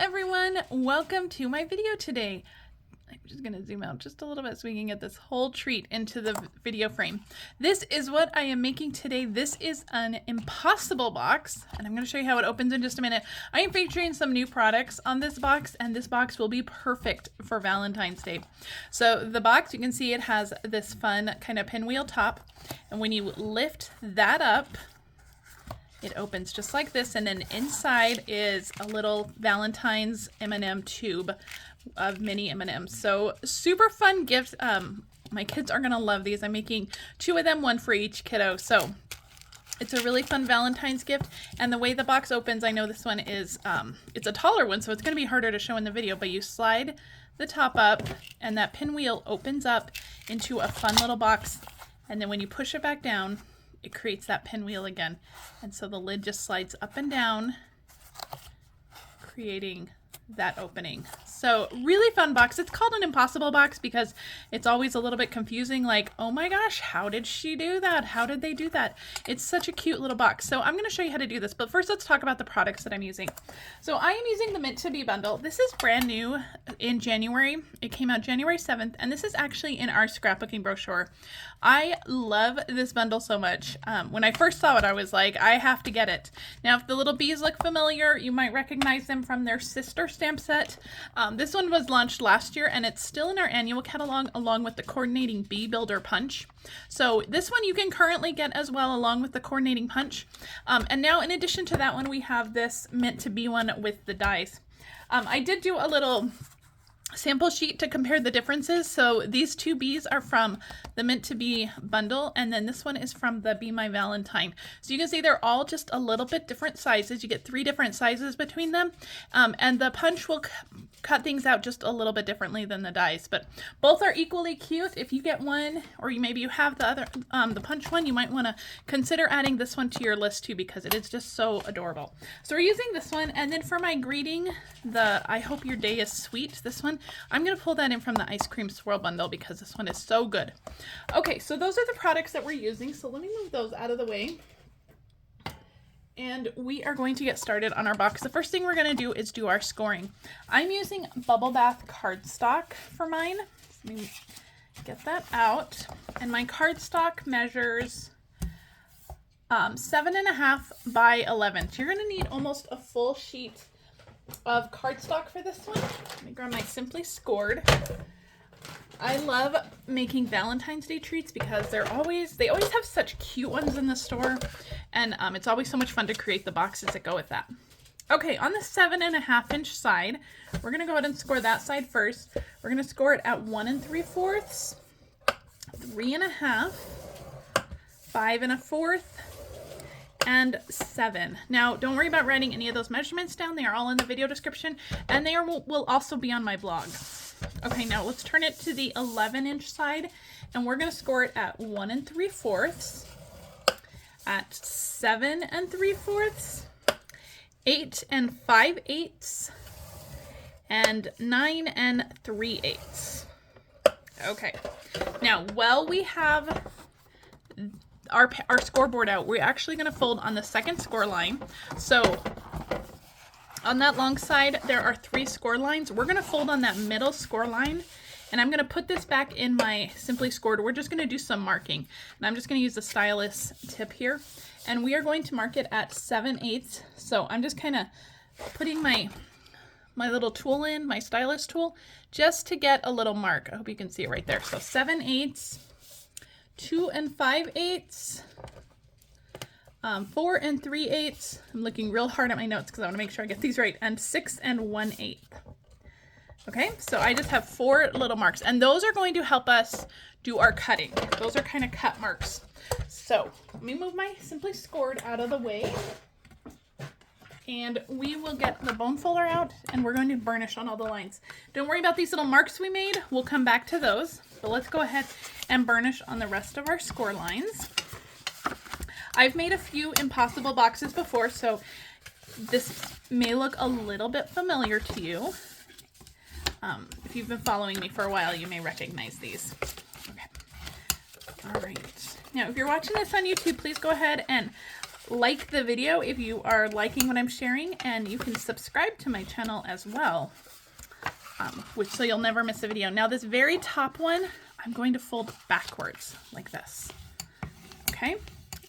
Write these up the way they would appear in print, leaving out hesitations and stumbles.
everyone, welcome to my video today. I'm just going to zoom out just a little bit so we can get this whole treat into the video frame. This is what I am making today. This is an impossible box, and I'm going to show you how it opens in just a minute. I am featuring some new products on this box, and this box will be perfect for Valentine's Day. So the box, you can see it has this fun kind of pinwheel top, and when you lift that up, it opens just like this, and then inside is a little Valentine's M&M tube of mini M&Ms. So super fun gift. My kids are gonna love these. I'm making 2 of them, 1 for each kiddo. So it's a really fun Valentine's gift. And the way the box opens, I know this one is, it's a taller one, so it's gonna be harder to show in the video, but you slide the top up and that pinwheel opens up into a fun little box. And then when you push it back down, it creates that pinwheel again. And so the lid just slides up and down, creating that opening. So really fun box. It's called an impossible box because it's always a little bit confusing, like, oh my gosh, how did she do that? How did they do that? It's such a cute little box. So I'm going to show you how to do this, but first let's talk about the products that I'm using. So I am using the Meant to Be bundle. This is brand new in January. It came out January 7th, and this is actually in our scrapbooking brochure. I love this bundle so much. When I first saw it, I was like, I have to get it. Now, if the little bees look familiar, you might recognize them from their sister stamp set. This one was launched last year, and it's still in our annual catalog along with the coordinating bee builder punch. So this one you can currently get as well along with the coordinating punch. And now in addition to that one, we have this Meant to Be one with the dies. I did do a little sample sheet to compare the differences. So these 2 bees are from the Meant to Be bundle, and then this one is from the Bee My Valentine. So you can see they're all just a little bit different sizes. You get 3 different sizes between them, and the punch will cut things out just a little bit differently than the dies, but both are equally cute. If you get one, or maybe you have the other, the punch one, you might want to consider adding this one to your list too, because it is just so adorable. So we're using this one, and then for my greeting, the I hope your day is sweet, this one, I'm going to pull that in from the ice cream swirl bundle because this one is so good. Okay, so those are the products that we're using. So let me move those out of the way. And we are going to get started on our box. The first thing we're going to do is do our scoring. I'm using Bubble Bath cardstock for mine. Let me get that out. And my cardstock measures 7.5 by 11. So you're going to need almost a full sheet of cardstock for this one. Let me grab my Simply Scored. I love making Valentine's Day treats because they always have such cute ones in the store, and it's always so much fun to create the boxes that go with that. Okay, on the 7.5 inch side, we're gonna go ahead and score that side first. We're gonna score it at 1 3/4, 3.5, 5 1/4, and 7. Now, don't worry about writing any of those measurements down. They are all in the video description, and they will also be on my blog. Okay, now let's turn it to the 11 inch side, and we're going to score it at 1 3/4, at 7 3/4, 8 5/8, and 9 3/8. Okay, now while we have our scoreboard out, we're actually going to fold on the second score line. So on that long side, there are 3 score lines. We're going to fold on that middle score line, and I'm going to put this back in my Simply Scored. We're just going to do some marking, and I'm just going to use the stylus tip here, and we are going to mark it at 7/8. So I'm just kind of putting my little tool in, my stylus tool, just to get a little mark. I hope you can see it right there. So 7/8, 2 5/8, 4 3/8. I'm looking real hard at my notes because I want to make sure I get these right. And 6 1/8. Okay, so I just have 4 little marks, and those are going to help us do our cutting. Those are kind of cut marks. So let me move my Simply Scored out of the way, and we will get the bone folder out, and we're going to burnish on all the lines. Don't worry about these little marks we made. We'll come back to those. But let's go ahead and burnish on the rest of our score lines. I've made a few impossible boxes before, so this may look a little bit familiar to you. If you've been following me for a while, you may recognize these. Okay. All right. Now, if you're watching this on YouTube, please go ahead and like the video if you are liking what I'm sharing, and you can subscribe to my channel as well, so you'll never miss a video. Now this very top one, I'm going to fold backwards like this. Okay,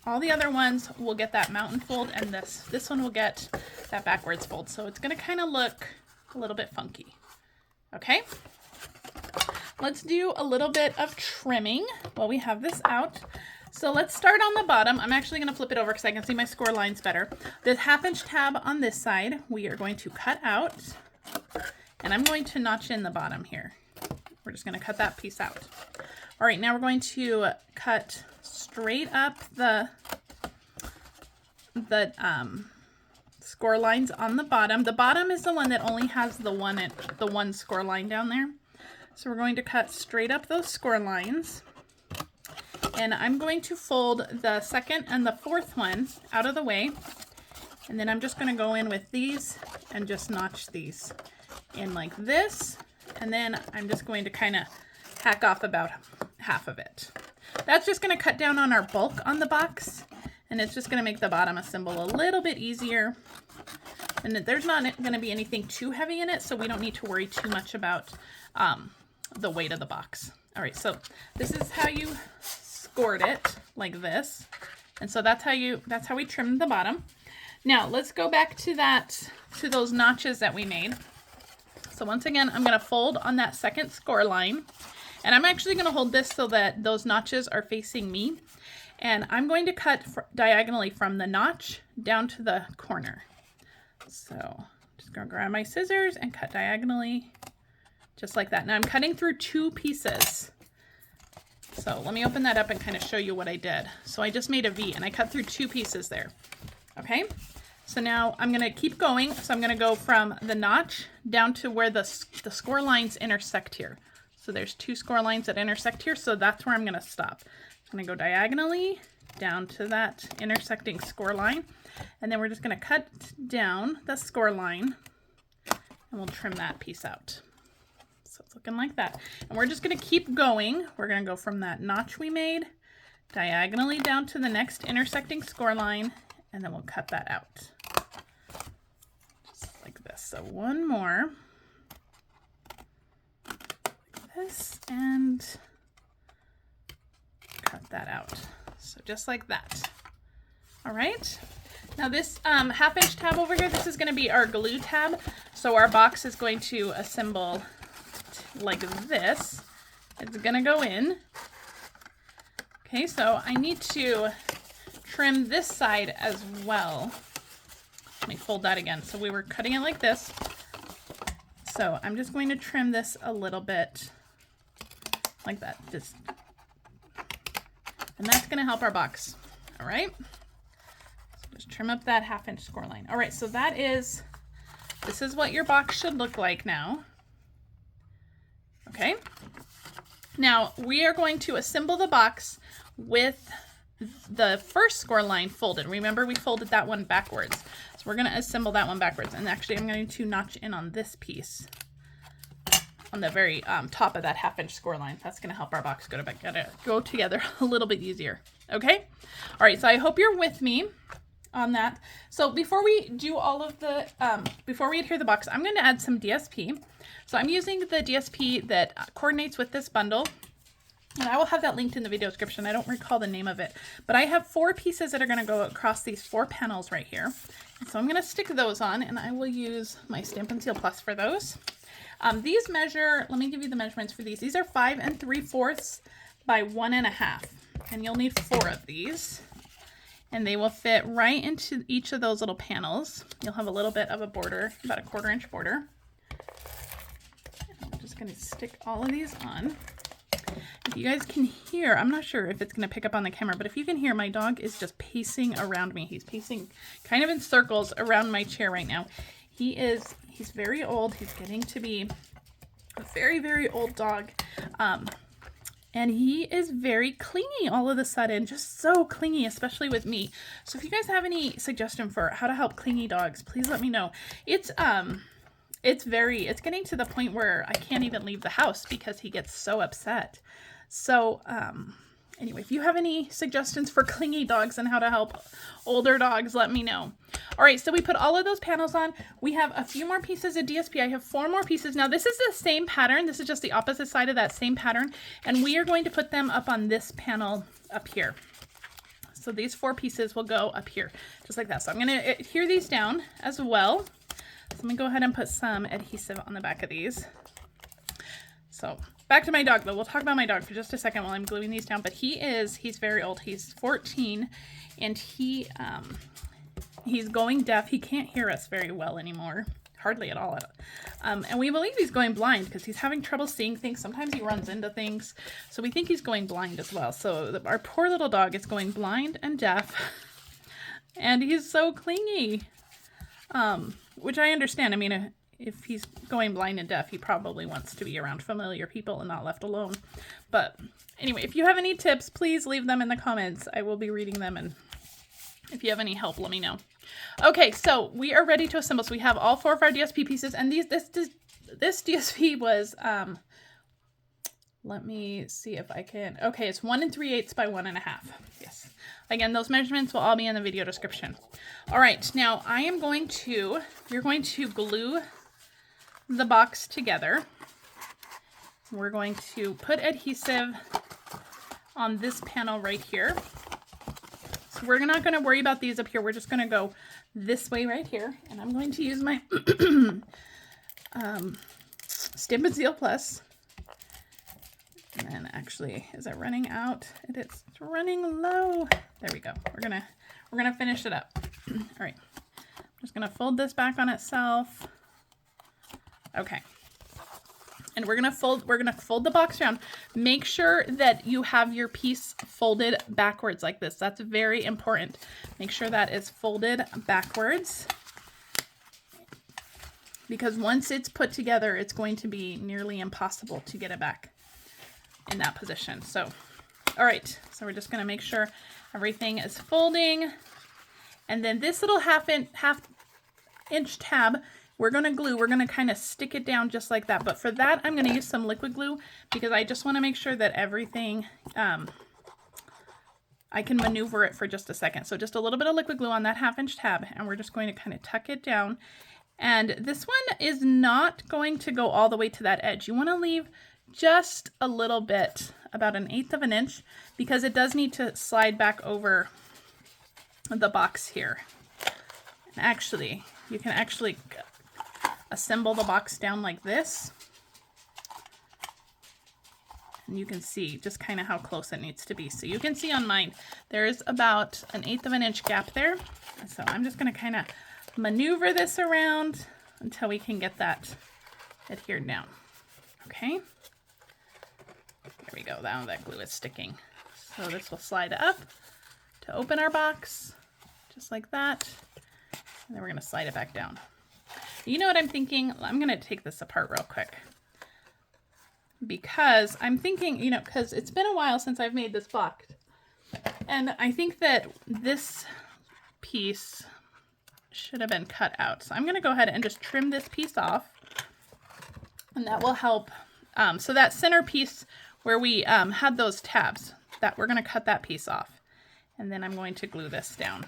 all the other ones will get that mountain fold, and this one will get that backwards fold. So it's going to kind of look a little bit funky. Okay, let's do a little bit of trimming while we have this out. So let's start on the bottom. I'm actually going to flip it over because I can see my score lines better. The 1/2 inch tab on this side, we are going to cut out, and I'm going to notch in the bottom here. We're just going to cut that piece out. All right, now we're going to cut straight up the score lines on the bottom. The bottom is the one that only has the one score line down there. So we're going to cut straight up those score lines. And I'm going to fold the 2nd and the 4th one out of the way. And then I'm just going to go in with these and just notch these in like this. And then I'm just going to kind of hack off about half of it. That's just going to cut down on our bulk on the box. And it's just going to make the bottom assemble a little bit easier. And there's not going to be anything too heavy in it, so we don't need to worry too much about the weight of the box. All right, so this is how you scored it, like this. And so that's how we trimmed the bottom. Now let's go back to those notches that we made. So once again, I'm going to fold on that 2nd score line, and I'm actually going to hold this so that those notches are facing me. And I'm going to cut diagonally from the notch down to the corner. So just going to grab my scissors and cut diagonally just like that. Now I'm cutting through 2 pieces. So let me open that up and kind of show you what I did. So I just made a V and I cut through 2 pieces there. Okay, so now I'm going to keep going. So I'm going to go from the notch down to where the score lines intersect here. So there's 2 score lines that intersect here. So that's where I'm going to stop. I'm going to go diagonally down to that intersecting score line. And then we're just going to cut down the score line and we'll trim that piece out. So it's looking like that. And we're just going to keep going. We're going to go from that notch we made diagonally down to the next intersecting score line, and then we'll cut that out. Just like this. So one more. Like this, and cut that out. So just like that. All right. Now this 1/2 inch tab over here, this is going to be our glue tab. So our box is going to assemble like this. It's going to go in. Okay, so I need to trim this side as well. Let me fold that again. So we were cutting it like this. So I'm just going to trim this a little bit like that. And that's going to help our box. All right. So just trim up that 1/2 inch score line. All right, so this is what your box should look like now. Okay. Now we are going to assemble the box with the first score line folded. Remember, we folded that one backwards. So we're going to assemble that one backwards. And actually, I'm going to notch in on this piece on the very top of that 1/2 inch score line. That's going to help our box go together a little bit easier. Okay. All right. So I hope you're with me on that. So before we do all of the, before we adhere the box, I'm going to add some DSP. So I'm using the DSP that coordinates with this bundle. And I will have that linked in the video description. I don't recall the name of it, but I have 4 pieces that are going to go across these 4 panels right here. And so I'm going to stick those on, and I will use my Stampin' Seal Plus for those. These measure, let me give you the measurements for these. These are 5 3/4 by 1 1/2, and you'll need 4 of these. And they will fit right into each of those little panels. You'll have a little bit of a border, about a 1/4 inch border. And I'm just going to stick all of these on. If you guys can hear, I'm not sure if it's going to pick up on the camera, but if you can hear, my dog is just pacing around me. He's pacing kind of in circles around my chair right now. He's very old. He's getting to be a very, very old dog. And he is very clingy all of a sudden, just so clingy, especially with me. So if you guys have any suggestion for how to help clingy dogs, please let me know. It's getting to the point where I can't even leave the house because he gets so upset. So, Anyway, if you have any suggestions for clingy dogs and how to help older dogs, let me know. All right, so we put all of those panels on. We have a few more pieces of DSP. I have 4 more pieces. Now, this is the same pattern. This is just the opposite side of that same pattern. And we are going to put them up on this panel up here. So these 4 pieces will go up here, just like that. So I'm going to adhere these down as well. So let me go ahead and put some adhesive on the back of these. So back to my dog, though. We'll talk about my dog for just a second while I'm gluing these down. But he's very old. He's 14, and he's going deaf. He can't hear us very well anymore, hardly at all. And we believe he's going blind because he's having trouble seeing things. Sometimes he runs into things. So we think he's going blind as well. So our poor little dog is going blind and deaf, and he's so clingy, which I understand. I mean, if he's going blind and deaf, he probably wants to be around familiar people and not left alone. But anyway, if you have any tips, please leave them in the comments. I will be reading them, and if you have any help, let me know. Okay, so we are ready to assemble. So we have all 4 of our DSP pieces, and this DSP was, let me see if I can, okay, it's 1 3/8 by 1 1/2. Yes. Again, those measurements will all be in the video description. All right, now you're going to glue the box together. We're going to put adhesive on this panel right here. So we're not going to worry about these up here. We're just going to go this way right here. And I'm going to use my Stampin' Seal Plus. And then actually, is it running out? It's running low. There we go. We're gonna finish it up. All right. I'm just gonna fold this back on itself. Okay. And we're gonna fold the box around. Make sure that you have your piece folded backwards like this. That's very important. Make sure that is folded backwards, because once it's put together, it's going to be nearly impossible to get it back in that position. So, all right. So we're just gonna make sure everything is folding. And then this little half inch tab, we're going to glue. We're going to kind of stick it down just like that. But for that, I'm going to use some liquid glue because I just want to make sure that everything, I can maneuver it for just a second. So just a little bit of liquid glue on that 1/2 inch tab, and we're just going to kind of tuck it down. And this one is not going to go all the way to that edge. You want to leave just a little bit, about 1/8 of an inch, because it does need to slide back over the box here. And actually, you can actually assemble the box down like this, and you can see just kind of how close it needs to be. So you can see on mine, there's about 1/8 of an inch gap there. So I'm just going to kind of maneuver this around until we can get that adhered down. Okay. There we go. Now that glue is sticking. So this will slide up to open our box, just like that. And then we're going to slide it back down. You know what I'm thinking? I'm going to take this apart real quick, because I'm thinking, you know, because it's been a while since I've made this box. And I think that this piece should have been cut out. So I'm going to go ahead and just trim this piece off, and that will help. So that center piece where we had those tabs, that we're going to cut that piece off. And then I'm going to glue this down.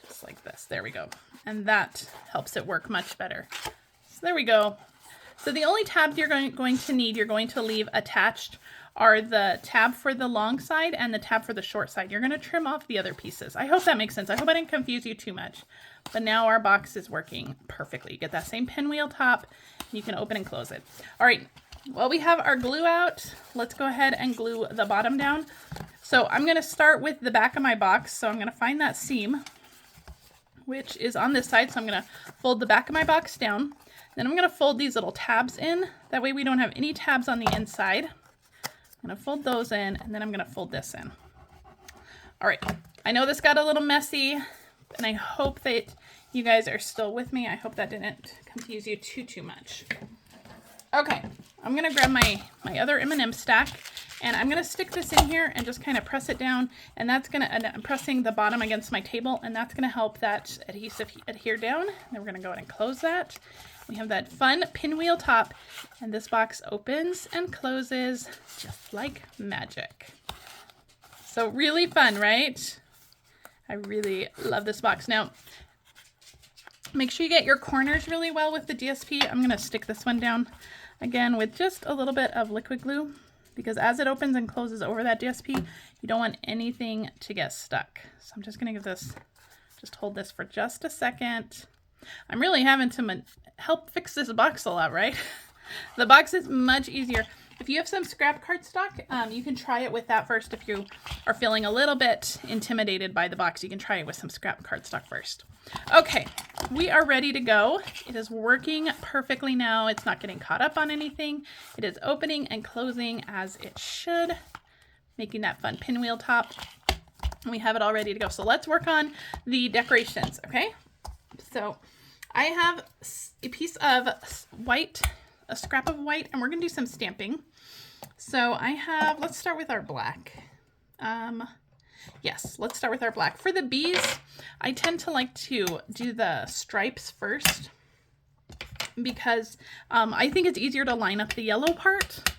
Just like this. There we go. And that helps it work much better. So there we go. So the only tabs you're going to leave attached are the tab for the long side and the tab for the short side. You're going to trim off the other pieces. I hope that makes sense. I hope I didn't confuse you too much. But now our box is working perfectly. You get that same pinwheel top. You can open and close it. All right. Well, we have our glue out. Let's go ahead and glue the bottom down. So I'm going to start with the back of my box. So I'm going to find that seam, which is on this side. So I'm going to fold the back of my box down. Then I'm going to fold these little tabs in. That way we don't have any tabs on the inside. I'm going to fold those in, and then I'm going to fold this in. All right. I know this got a little messy, and I hope that you guys are still with me. I hope that didn't confuse you too much. Okay. I'm going to grab my other M&M stack, And I'm going to stick this in here and just kind of press it down, and that's going to, and I'm pressing the bottom against my table, and that's going to help that adhesive adhere down. Then we're going to go ahead and close that. We have that fun pinwheel top, and this box opens and closes just like magic. So really fun, right? I really love this box. Now, make sure you get your corners really well with the DSP. I'm going to stick this one down again with just a little bit of liquid glue, because as it opens and closes over that DSP, you don't want anything to get stuck. So I'm just going to give this, just hold this for just a second. I'm really having to help fix this box a lot, right? The box is much easier. If you have some scrap cardstock, you can try it with that first. If you are feeling a little bit intimidated by the box, you can try it with some scrap cardstock first. Okay, we are ready to go. It is working perfectly now. It's not getting caught up on anything. It is opening and closing as it should, making that fun pinwheel top. We have it all ready to go. So let's work on the decorations, okay? So I have a piece of white, a scrap of white, and we're gonna do some stamping. So I have, let's start with our black. Yes, let's start with our black. For the bees, I tend to like to do the stripes first because I think it's easier to line up the yellow part,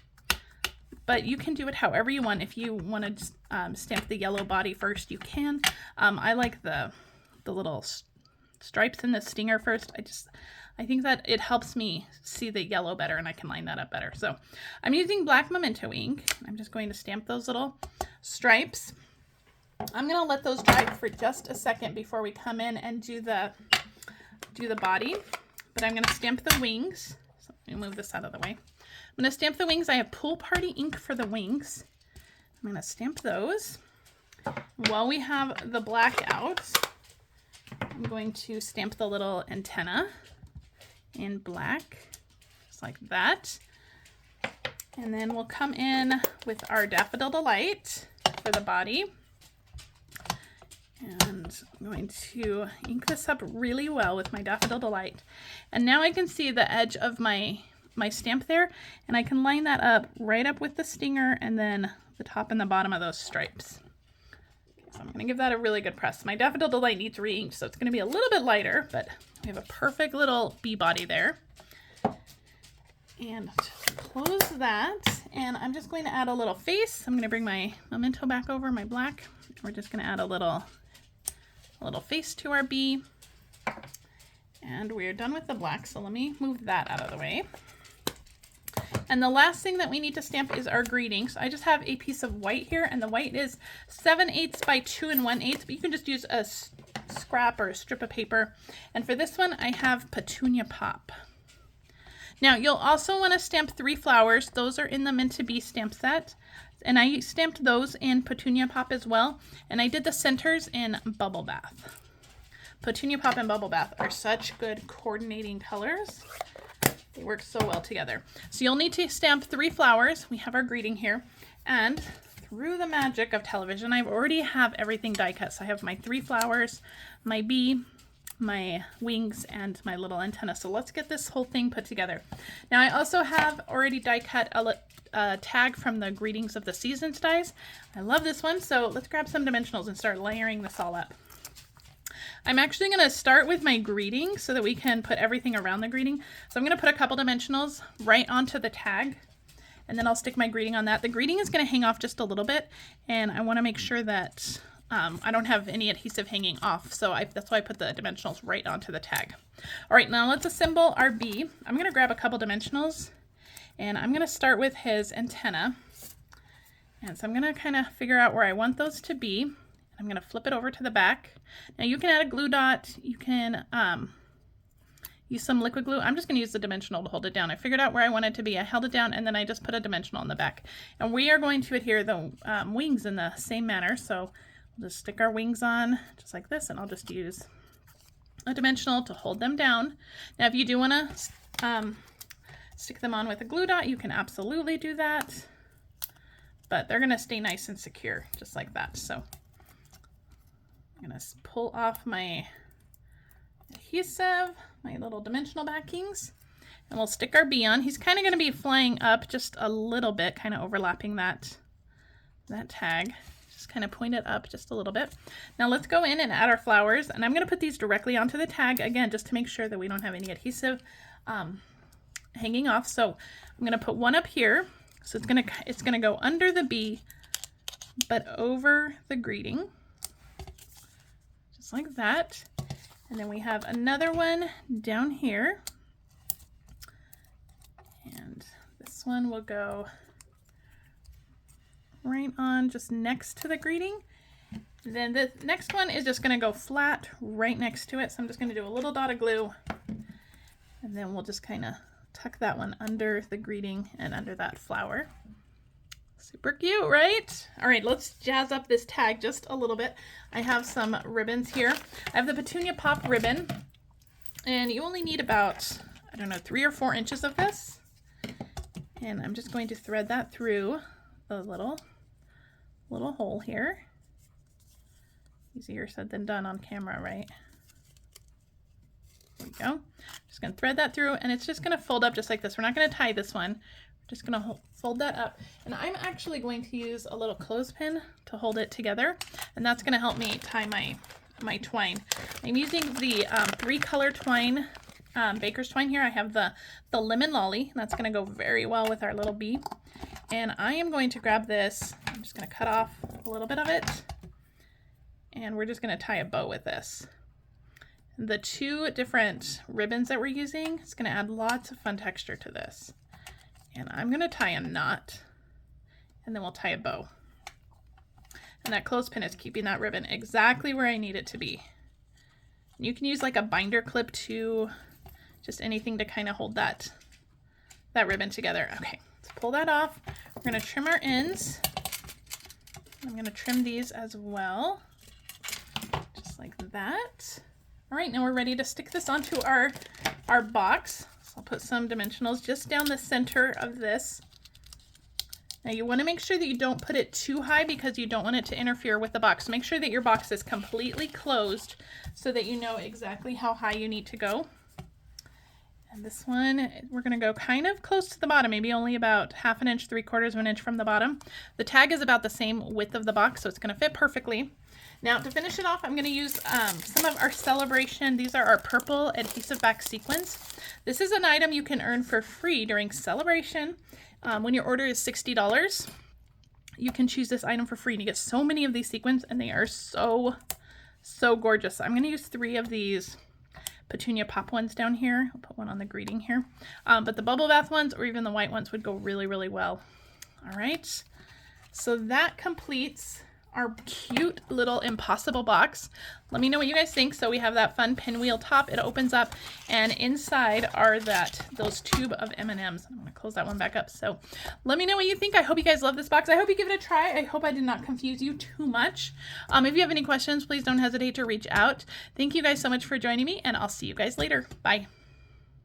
but you can do it however you want. If you want to stamp the yellow body first, you can. I like the little stripes in the stinger first. I think that it helps me see the yellow better, and I can line that up better. So I'm using black memento ink. I'm just going to stamp those little stripes. I'm going to let those dry for just a second before we come in and do the body, but I'm going to stamp the wings. So let me move this out of the way. I'm going to stamp the wings. I have Pool Party ink for the wings. I'm going to stamp those. While we have the black out, I'm going to stamp the little antenna in black, just like that. And then we'll come in with our Daffodil Delight for the body. And I'm going to ink this up really well with my Daffodil Delight. And now I can see the edge of my stamp there, and I can line that up right up with the stinger and then the top and the bottom of those stripes. So I'm going to give that a really good press. My Daffodil Delight needs re-inked, so it's going to be a little bit lighter, but we have a perfect little bee body there. And just close that, and I'm just going to add a little face. I'm going to bring my memento back over, my black. We're just going to add a little face to our bee. And we're done with the black, so let me move that out of the way. And the last thing that we need to stamp is our greeting. So I just have a piece of white here, and the white is 7/8 by 2 1/8, but you can just use a scrap or a strip of paper. And for this one, I have Petunia Pop. Now, you'll also want to stamp 3 flowers. Those are in the Meant to Be stamp set. And I stamped those in Petunia Pop as well. And I did the centers in Bubble Bath. Petunia Pop and Bubble Bath are such good coordinating colors. They work so well together. So you'll need to stamp 3 flowers. We have our greeting here. And through the magic of television, I already have everything die cut. So I have my 3 flowers, my bee, my wings, and my little antenna. So let's get this whole thing put together. Now I also have already die cut a tag from the Greetings of the Seasons dies. I love this one. So let's grab some dimensionals and start layering this all up. I'm actually going to start with my greeting so that we can put everything around the greeting. So I'm going to put a couple dimensionals right onto the tag, and then I'll stick my greeting on that. The greeting is going to hang off just a little bit, and I want to make sure that I don't have any adhesive hanging off. So that's why I put the dimensionals right onto the tag. All right, now let's assemble our bee. I'm going to grab a couple dimensionals, and I'm going to start with his antenna. And so I'm going to kind of figure out where I want those to be. I'm going to flip it over to the back. Now you can add a glue dot. You can use some liquid glue. I'm just going to use the dimensional to hold it down. I figured out where I want it to be. I held it down, and then I just put a dimensional in the back. And we are going to adhere the wings in the same manner. So we'll just stick our wings on just like this, and I'll just use a dimensional to hold them down. Now if you do want to stick them on with a glue dot, you can absolutely do that. But they're going to stay nice and secure just like that. So I'm going to pull off my adhesive, my little dimensional backings, and we'll stick our bee on. He's kind of going to be flying up just a little bit, kind of overlapping that that tag. Just kind of point it up just a little bit. Now let's go in and add our flowers, and I'm going to put these directly onto the tag again, just to make sure that we don't have any adhesive hanging off. So I'm going to put one up here. So it's gonna go under the bee, but over the greeting, just like that. And then we have another one down here, and this one will go right on just next to the greeting. Then the next one is just gonna go flat right next to it. So I'm just gonna do a little dot of glue, and then we'll just kind of tuck that one under the greeting and under that flower. Super cute, right? All right, let's jazz up this tag just a little bit. I have some ribbons here. I have the Petunia Pop ribbon, and you only need about, I don't know, 3 or 4 inches of this. And I'm just going to thread that through the little hole here. Easier said than done on camera, right? There we go. Just gonna thread that through, and it's just gonna fold up just like this. We're not gonna tie this one. We're just gonna fold that up. And I'm actually going to use a little clothespin to hold it together, and that's gonna help me tie my twine. I'm using the 3-color twine, baker's twine here. I have the lemon lolly, and that's gonna go very well with our little bee. And I am going to grab this. I'm just gonna cut off a little bit of it, and we're just gonna tie a bow with this. The 2 different ribbons that we're using is going to add lots of fun texture to this. And I'm going to tie a knot, and then we'll tie a bow. And that clothespin is keeping that ribbon exactly where I need it to be. You can use like a binder clip too, just anything to kind of hold that ribbon together. Okay, let's pull that off. We're going to trim our ends. I'm going to trim these as well, just like that. All right, now we're ready to stick this onto our box. So I'll put some dimensionals just down the center of this. Now you want to make sure that you don't put it too high because you don't want it to interfere with the box. Make sure that your box is completely closed so that you know exactly how high you need to go. And this one, we're going to go kind of close to the bottom, maybe only about 1/2 inch, 3/4 of an inch from the bottom. The tag is about the same width of the box, so it's going to fit perfectly. Now to finish it off, I'm going to use some of our Celebration. These are our purple adhesive back sequins. This is an item you can earn for free during Celebration. When your order is $60, you can choose this item for free, and you get so many of these sequins, and they are so gorgeous. I'm going to use 3 of these Petunia Pop ones down here. I'll put one on the greeting here. But the bubble bath ones or even the white ones would go really, really well. All right, so that completes our cute little impossible box. Let me know what you guys think. So we have that fun pinwheel top. It opens up, and inside are those tube of M&Ms. I'm gonna close that one back up. So let me know what you think. I hope you guys love this box. I hope you give it a try. I hope I did not confuse you too much. If you have any questions, please don't hesitate to reach out. Thank you guys so much for joining me, and I'll see you guys later. Bye.